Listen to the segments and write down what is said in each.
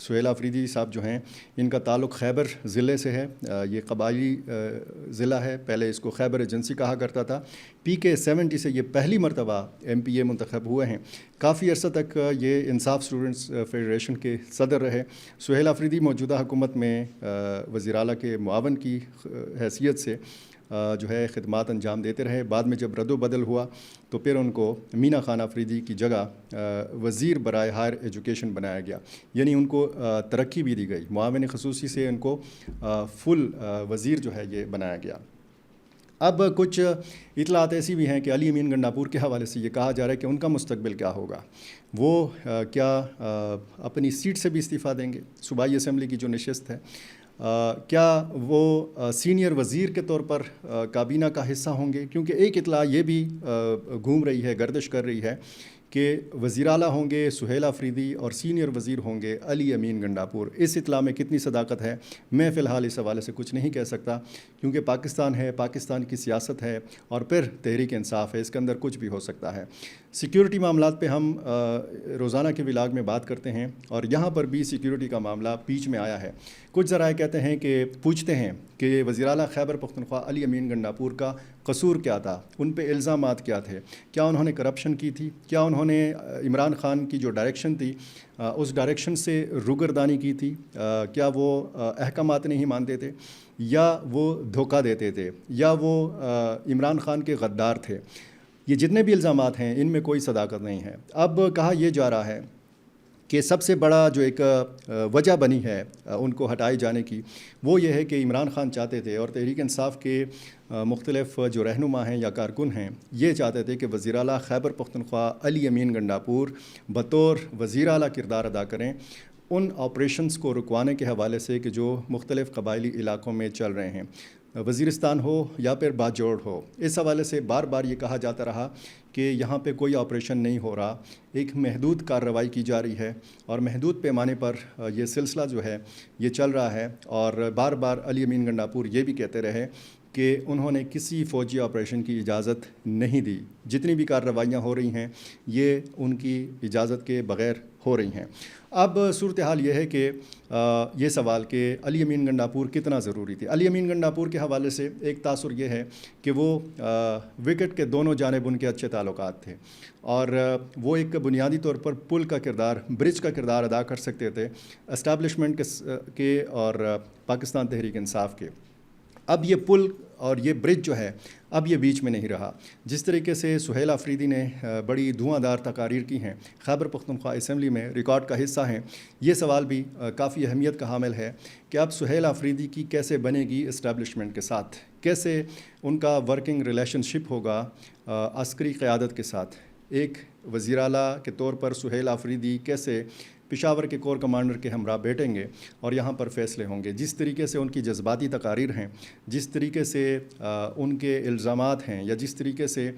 سہیل آفریدی صاحب جو ہیں ان کا تعلق خیبر ضلع سے ہے. یہ قبائلی ضلع ہے, پہلے اس کو خیبر ایجنسی کہا کرتا تھا. PK-70 سے یہ پہلی مرتبہ MPA منتخب ہوئے ہیں. کافی عرصہ تک یہ انصاف اسٹوڈنٹس فیڈریشن کے صدر رہے. سہیل آفریدی موجودہ حکومت میں وزیر اعلیٰ کے معاون کی حیثیت سے جو ہے خدمات انجام دیتے رہے. بعد میں جب رد و بدل ہوا تو پھر ان کو مینا خان آفریدی کی جگہ وزیر برائے ہائر ایجوکیشن بنایا گیا, یعنی ان کو ترقی بھی دی گئی. معاون خصوصی سے ان کو فل وزیر جو ہے یہ بنایا گیا. اب کچھ اطلاعات ایسی بھی ہیں کہ علی امین گنڈاپور کے حوالے سے یہ کہا جا رہا ہے کہ ان کا مستقبل کیا ہوگا. وہ کیا اپنی سیٹ سے بھی استعفیٰ دیں گے, صوبائی اسمبلی کی جو نشست ہے, کیا وہ سینئر وزیر کے طور پر کابینہ کا حصہ ہوں گے؟ کیونکہ ایک اطلاع یہ بھی گھوم رہی ہے, گردش کر رہی ہے کہ وزیر اعلیٰ ہوں گے سہیل آفریدی اور سینئر وزیر ہوں گے علی امین گنڈاپور. اس اطلاع میں کتنی صداقت ہے میں فی الحال اس حوالے سے کچھ نہیں کہہ سکتا, کیونکہ پاکستان ہے, پاکستان کی سیاست ہے اور پھر تحریک انصاف ہے, اس کے اندر کچھ بھی ہو سکتا ہے. سیکیورٹی معاملات پہ ہم روزانہ کے ولاگ میں بات کرتے ہیں اور یہاں پر بھی سیکیورٹی کا معاملہ بیچ میں آیا ہے. کچھ ذرائع کہتے ہیں کہ پوچھتے ہیں کہ وزیر اعلیٰ خیبر پختونخوا علی امین گنڈاپور کا قصور کیا تھا, ان پہ الزامات کیا تھے, کیا انہوں نے کرپشن کی تھی, کیا انہوں نے عمران خان کی جو ڈائریکشن تھی اس ڈائریکشن سے روگردانی کی تھی, کیا وہ احکامات نہیں مانتے تھے, یا وہ دھوکہ دیتے تھے, یا وہ عمران خان کے غدار تھے. یہ جتنے بھی الزامات ہیں ان میں کوئی صداقت نہیں ہے. اب کہا یہ جا رہا ہے کہ سب سے بڑا جو ایک وجہ بنی ہے ان کو ہٹائے جانے کی وہ یہ ہے کہ عمران خان چاہتے تھے اور تحریک انصاف کے مختلف جو رہنما ہیں یا کارکن ہیں یہ چاہتے تھے کہ وزیر اعلیٰ خیبر پختونخوا علی امین گنڈاپور بطور وزیر اعلیٰ کردار ادا کریں ان آپریشنز کو رکوانے کے حوالے سے کہ جو مختلف قبائلی علاقوں میں چل رہے ہیں, وزیرستان ہو یا پھر باجوڑ ہو. اس حوالے سے بار بار یہ کہا جاتا رہا کہ یہاں پہ کوئی آپریشن نہیں ہو رہا, ایک محدود کارروائی کی جا رہی ہے اور محدود پیمانے پر یہ سلسلہ جو ہے یہ چل رہا ہے. اور بار بار علی امین گنڈاپور یہ بھی کہتے رہے کہ انہوں نے کسی فوجی آپریشن کی اجازت نہیں دی, جتنی بھی کارروائیاں ہو رہی ہیں یہ ان کی اجازت کے بغیر ہو رہی ہیں. اب صورتحال یہ ہے کہ یہ سوال کہ علی امین گنڈاپور کتنا ضروری تھی. علی امین گنڈاپور کے حوالے سے ایک تاثر یہ ہے کہ وہ وکٹ کے دونوں جانب ان کے اچھے تعلقات تھے اور وہ ایک بنیادی طور پر پل کا کردار, برج کا کردار ادا کر سکتے تھے اسٹیبلشمنٹ کے اور پاکستان تحریک انصاف کے. اب یہ پل اور یہ برج جو ہے اب یہ بیچ میں نہیں رہا. جس طریقے سے سہیل آفریدی نے بڑی دھواں دار تقاریر کی ہیں, خیبر پختونخوا اسمبلی میں ریکارڈ کا حصہ ہیں, یہ سوال بھی کافی اہمیت کا حامل ہے کہ اب سہیل آفریدی کی کیسے بنے گی اسٹیبلشمنٹ کے ساتھ, کیسے ان کا ورکنگ ریلیشن شپ ہوگا عسکری قیادت کے ساتھ. ایک وزیر اعلیٰ کے طور پر سہیل آفریدی کیسے پشاور کے کور کمانڈر کے ہمراہ بیٹھیں گے اور یہاں پر فیصلے ہوں گے. جس طریقے سے ان کی جذباتی تقاریر ہیں, جس طریقے سے ان کے الزامات ہیں, یا جس طریقے سے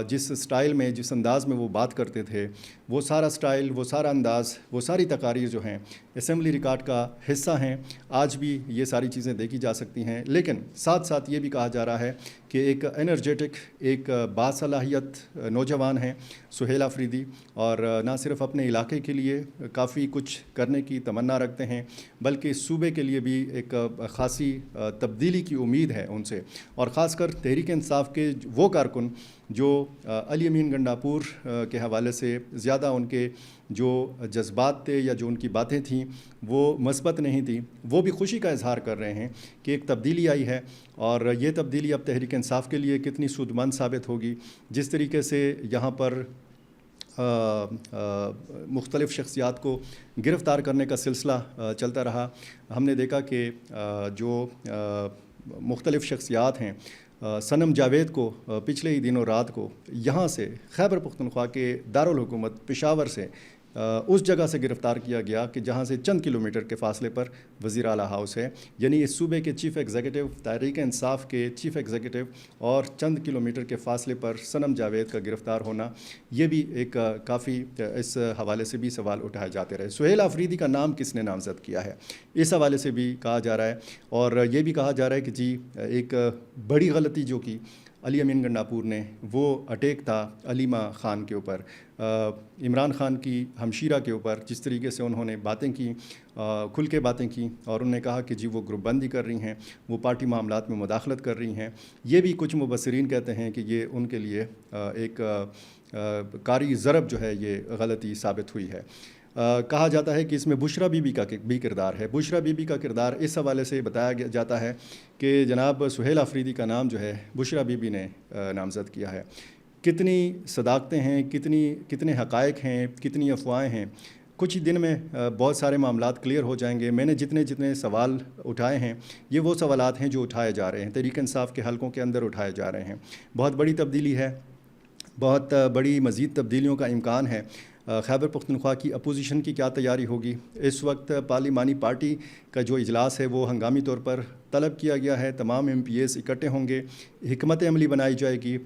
جس سٹائل میں جس انداز میں وہ بات کرتے تھے, وہ سارا سٹائل, وہ سارا انداز, وہ ساری تقاریر جو ہیں اسمبلی ریکارڈ کا حصہ ہیں. آج بھی یہ ساری چیزیں دیکھی جا سکتی ہیں. لیکن ساتھ ساتھ یہ بھی کہا جا رہا ہے کہ ایک انرجیٹک, ایک باصلاحیت نوجوان ہیں سہیل آفریدی, اور نہ صرف اپنے علاقے کے لیے کافی کچھ کرنے کی تمنا رکھتے ہیں بلکہ صوبے کے لیے بھی ایک خاصی تبدیلی کی امید ہے ان سے. اور خاص کر تحریک انصاف کے وہ کارکن جو علی امین گنڈاپور کے حوالے سے زیادہ ان کے جو جذبات تھے یا جو ان کی باتیں تھیں وہ مثبت نہیں تھیں, وہ بھی خوشی کا اظہار کر رہے ہیں کہ ایک تبدیلی آئی ہے اور یہ تبدیلی اب تحریک انصاف کے لیے کتنی سود مند ثابت ہوگی. جس طریقے سے یہاں پر مختلف شخصیات کو گرفتار کرنے کا سلسلہ چلتا رہا, ہم نے دیکھا کہ جو مختلف شخصیات ہیں, صنم جاوید کو پچھلے ہی دنوں رات کو یہاں سے خیبر پختونخوا کے دارالحکومت پشاور سے اس جگہ سے گرفتار کیا گیا کہ جہاں سے چند کلومیٹر کے فاصلے پر وزیر اعلیٰ ہاؤس ہے. یعنی اس صوبے کے چیف ایگزیکٹو, تحریک انصاف کے چیف ایگزیکٹو, اور چند کلومیٹر کے فاصلے پر صنم جاوید کا گرفتار ہونا, یہ بھی ایک کافی اس حوالے سے بھی سوال اٹھائے جاتے رہے. سہیل آفریدی کا نام کس نے نامزد کیا ہے, اس حوالے سے بھی کہا جا رہا ہے. اور یہ بھی کہا جا رہا ہے کہ جی ایک بڑی غلطی جو کی علی امین گنڈاپور نے وہ اٹیک تھا علیمہ خان کے اوپر، عمران خان کی ہمشیرہ کے اوپر، جس طریقے سے انہوں نے باتیں کی، کھل کے باتیں کی، اور انہوں نے کہا کہ جی وہ گروپ بندی کر رہی ہیں، وہ پارٹی معاملات میں مداخلت کر رہی ہیں. یہ بھی کچھ مبصرین کہتے ہیں کہ یہ ان کے لیے ایک کاری ضرب جو ہے یہ غلطی ثابت ہوئی ہے. کہا جاتا ہے کہ اس میں بشرا بی بی کا بھی کردار ہے. بشرا بی بی کا کردار اس حوالے سے بتایا جاتا ہے کہ جناب سہیل آفریدی کا نام جو ہے بشرا بی بی نے نامزد کیا ہے. کتنی صداقتیں ہیں، کتنے حقائق ہیں، کتنی افواہیں ہیں. کچھ ہی دن میں بہت سارے معاملات کلیئر ہو جائیں گے. میں نے جتنے سوال اٹھائے ہیں یہ وہ سوالات ہیں جو اٹھائے جا رہے ہیں، تحریک انصاف کے حلقوں کے اندر اٹھائے جا رہے ہیں. بہت بڑی تبدیلی ہے، بہت بڑی مزید تبدیلیوں کا امکان ہے. خیبر پختونخوا کی اپوزیشن کی کیا تیاری ہوگی؟ اس وقت پارلیمانی پارٹی کا جو اجلاس ہے وہ ہنگامی طور پر طلب کیا گیا ہے. تمام ایم پی ایز اکٹھے ہوں گے، حکمت عملی بنائی جائے گی.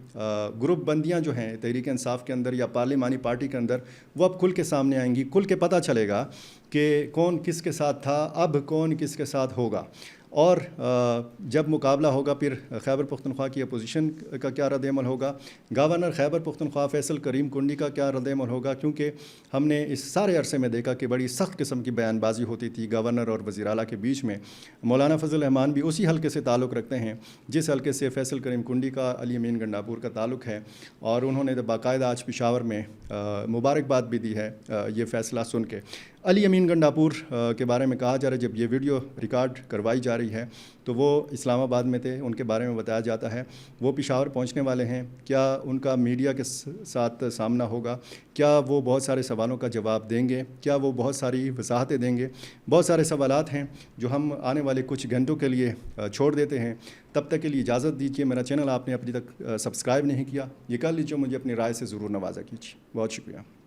گروپ بندیاں جو ہیں تحریک انصاف کے اندر یا پارلیمانی پارٹی کے اندر وہ اب کھل کے سامنے آئیں گی. کھل کے پتہ چلے گا کہ کون کس کے ساتھ تھا، اب کون کس کے ساتھ ہوگا. اور جب مقابلہ ہوگا پھر خیبر پختونخوا کی اپوزیشن کا کیا رد عمل ہوگا، گورنر خیبر پختونخوا فیصل کریم کنڈی کا کیا رد عمل ہوگا. کیونکہ ہم نے اس سارے عرصے میں دیکھا کہ بڑی سخت قسم کی بیان بازی ہوتی تھی گورنر اور وزیر اعلیٰ کے بیچ میں. مولانا فضل الرحمان بھی اسی حلقے سے تعلق رکھتے ہیں جس حلقے سے فیصل کریم کنڈی کا علی امین گنڈاپور کا تعلق ہے، اور انہوں نے باقاعدہ آج پشاور میں مبارکباد بھی دی ہے یہ فیصلہ سن کے. علی امین گنڈاپور کے بارے میں کہا جا رہا ہے، جب یہ ویڈیو ریکارڈ کروائی جا رہی ہے تو وہ اسلام آباد میں تھے. ان کے بارے میں بتایا جاتا ہے وہ پشاور پہنچنے والے ہیں. کیا ان کا میڈیا کے ساتھ سامنا ہوگا؟ کیا وہ بہت سارے سوالوں کا جواب دیں گے؟ کیا وہ بہت ساری وضاحتیں دیں گے؟ بہت سارے سوالات ہیں جو ہم آنے والے کچھ گھنٹوں کے لیے چھوڑ دیتے ہیں. تب تک کے لیے اجازت دیجیے. میرا چینل آپ نے ابھی تک سبسکرائب نہیں کیا، یہ کر لیجیے. مجھے اپنی رائے سے ضرور نوازا کیجیے. بہت شکریہ.